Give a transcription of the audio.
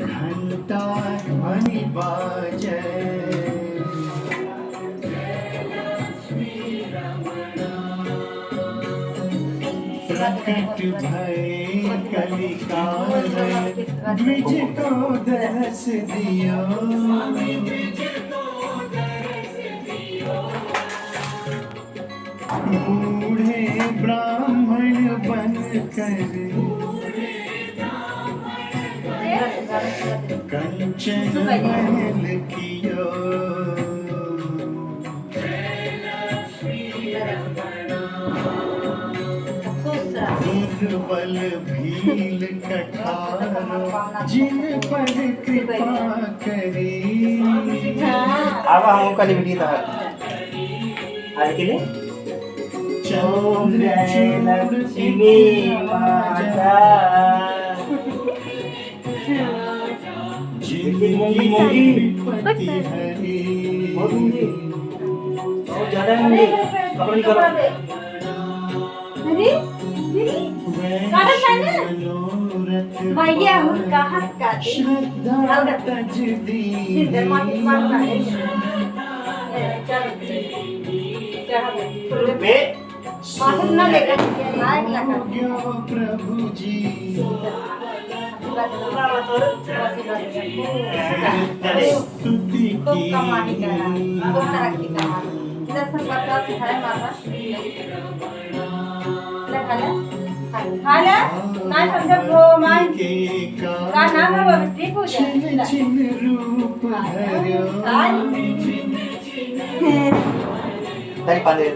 घंटा ध्वनि बाजे, प्रकट भय कलिकाल, द्विज को दरस दियो। बूढ़े ब्राह्मण बनकर कंचन महल कियो। दुर्बल भील कठारो, जिन पर कृपा करी। अब हम कल वीडियो था आज के लिए लक्ष्मी माता जिनकी पति हरि, ज्यादा होंगे कपड़े निकालो। भैया उनका हाथ काटे श्रद्धा तज दीनी। प्रभु जी स्तुति की। छिन छिन रूप धर्यो। पानी